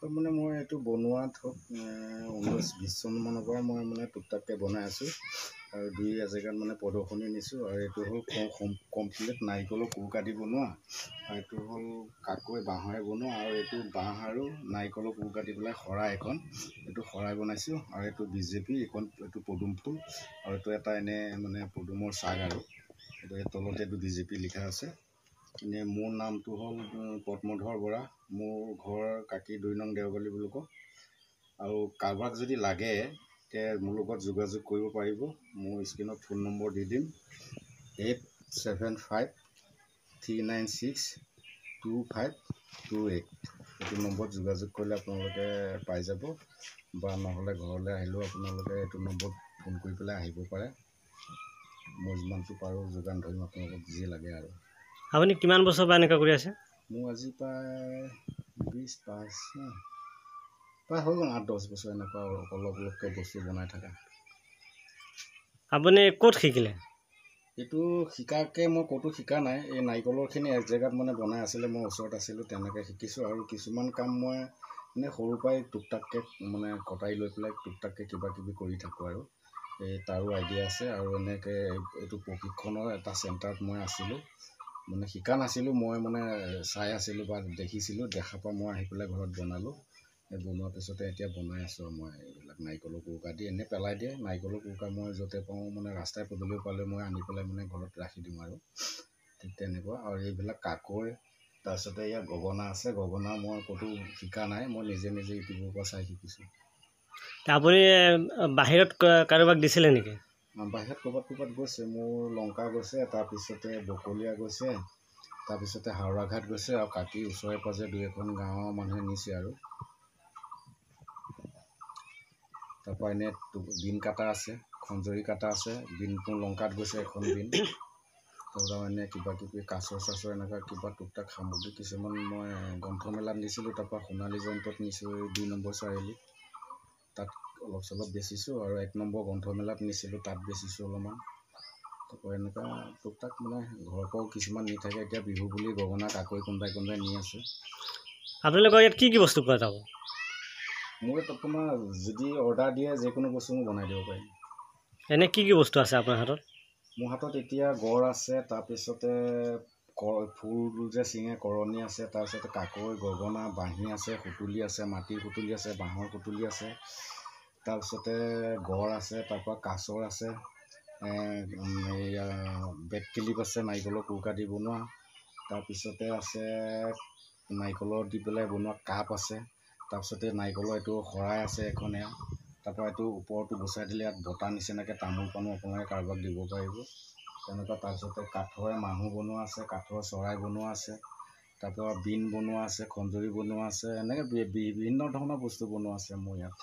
মানে মই এইটো বনোৱাত হওক 19-20 চন মানৰ পৰা মই মানে টুকটাককৈ বনাই আছোঁ আৰু 2 এজেগাত মানে প্ৰদৰ্শনী নিছোঁ। আৰু এইটো হ'ল কমপ্লিট নাৰিকলৰ কোৰ কাটি বনোৱা, আৰু এইটো হ'ল কাকৈ বাঁহৰে বনোৱা, আৰু এইটো বাঁহ আৰু নাৰিকলৰ কোৰ কাটি পেলাই শৰাই এখন, এইটো শৰাই বনাইছোঁ। আৰু এইটো BJP, এইটো পদুম ফুল, আৰু এইটো এটা এনে মানে পদুমৰ চাগ, আৰু এইটো তলতে এইটো BJP লিখা আছে। এনেই মোৰ নামটো হ'ল পদ্মধৰ বৰা। মোৰ ঘৰ কাকি 2 নং দেওবালি বুলি কওঁ। আৰু কাৰোবাক যদি লাগে তে মোৰ লগত যোগাযোগ কৰিব পাৰিব। মোৰ স্ক্ৰীণত ফোন নম্বৰ দি দিম, 8753962528। এইটো নম্বৰত যোগাযোগ কৰিলে আপোনালোকে পাই যাব, বা নহ'লে ঘৰলৈ আহিলেও আপোনালোকে এইটো নম্বৰত ফোন কৰি পেলাই আহিব পাৰে। মই যিমানটো পাৰোঁ যোগান ধৰিম আপোনালোকক যি লাগে। আৰু আপুনি কিমান বছৰ পৰা এনেকুৱা কৰি আছে? মোৰ আজি প্ৰায় 20-5 প্ৰায় হৈ গ'ল 8-10 বছৰ এনেকুৱা অলপ অলপকৈ বস্তু বনাই থকা। আপুনি ক'ত শিকিলে? এইটো শিকাকৈ মই ক'তো শিকা নাই। এই নাৰিকলৰখিনি এক জেগাত মানে বনাই আছিলে, মই ওচৰত আছিলোঁ, তেনেকৈ শিকিছোঁ। আৰু কিছুমান কাম মই এনেই সৰুৰ পৰাই টুকটাককৈ মানে কটাই লৈ পেলাই টুকটাককৈ কিবা কিবি কৰি থাকোঁ। আৰু এই তাৰো আইডিয়া আছে। আৰু এনেকৈ এইটো প্ৰশিক্ষণৰ এটা চেণ্টাৰত মই আছিলোঁ, মানে শিকা নাছিলোঁ, মই মানে চাই আছিলোঁ বা দেখিছিলোঁ, দেখাৰ পৰা মই আহি পেলাই ঘৰত বনালোঁ। এই বনোৱাৰ পিছতে এতিয়া বনাই আছোঁ। মই এইবিলাক নাৰিকলৰ কুৰুকা দি এনেই পেলাই দিয়ে, নাৰিকলৰ কুৰুকা মই য'তে পাওঁ মানে ৰাস্তাই পদূলিও পালে মই আনি পেলাই মানে ঘৰত ৰাখি দিওঁ। আৰু ঠিক তেনেকুৱা। আৰু এইবিলাক কাকৈ, তাৰপিছতে ইয়াত গগনা আছে। গগনা মই ক'তো শিকা নাই, মই নিজে ইউটিউবৰ পৰা চাই শিকিছোঁ। আপুনি বাহিৰত কাৰোবাক দিছিলে নেকি? বাহিৰত ক'ৰবাত গৈছে, মোৰ লংকা গৈছে, তাৰপিছতে বকলীয়া গৈছে, তাৰপিছতে হাওৰাঘাট গৈছে, আৰু কাকি ওচৰে পাঁজৰে 2-এখন গাঁৱৰ মানুহে নিছে। আৰু তাৰপৰা এনেই বিন কাটা আছে, খঞ্জৰি কাটা আছে, বিনটো লংকাত গৈছে এখন বিন। তাৰপৰা এনেই কিবা কিবি কাছৰ চাছৰ এনেকুৱা কিবা টুকটাক সামগ্ৰী কিছুমান মই গ্ৰন্থমেলাত নিছিলোঁ। তাৰপৰা সোণালী জয়ন্তত নিছোঁ, 2 নম্বৰ চাৰিআলি, তাত অলপ চলপ বেচিছোঁ। আৰু 1 নম্বৰ গ্ৰন্থমেলাত নিছিলোঁ, তাত বেচিছোঁ অলপমান। তাৰপৰা এনেকুৱা টুকটাক মানে ঘৰৰ পৰাও কিছুমান নি থাকে। এতিয়া বিহু বুলি গগনা কাকৈ কোনোবাই নি আছে। আপোনালোকৰ ইয়াত কি কি বস্তু পোৱা যাব? মোৰ ইয়াত আপোনাৰ যদি অৰ্ডাৰ দিয়ে যিকোনো বস্তু মই বনাই দিব পাৰিম। এনে কি কি বস্তু আছে আপোনাৰ হাতত? মোৰ হাতত এতিয়া গড় আছে, তাৰপিছতে ফুল যে চিঙে কৰণী আছে, তাৰপিছতে কাকৈ, গগনা, বাঁহী আছে, সুতুলি আছে, মাটিৰ সুতুলি আছে, বাঁহৰ সুতুলি আছে, তাৰপিছতে গড় আছে, তাৰপৰা কাছৰ আছে, বেট ক্লিপ আছে, নাৰিকলৰ কুৰুকা দি বনোৱা, তাৰপিছতে আছে নাৰিকলৰ দি পেলাই বনোৱা কাপ আছে, তাৰপিছতে নাৰিকলৰ এইটো শৰাই আছে এখনে, তাৰপৰা এইটো ওপৰটো গুচাই দিলে ইয়াত বটা নিচিনাকৈ তামোল পাণো আপোনালোকে কাৰোবাক দিব পাৰিব তেনেকুৱা। তাৰপিছতে কাঠৰে মানুহ বনোৱা আছে, কাঠৰ চৰাই বনোৱা আছে, তাৰপৰা বিন বনোৱা আছে, খঞ্জৰি বনোৱা আছে, এনেকৈ বিভিন্ন ধৰণৰ বস্তু বনোৱা আছে মোৰ ইয়াত।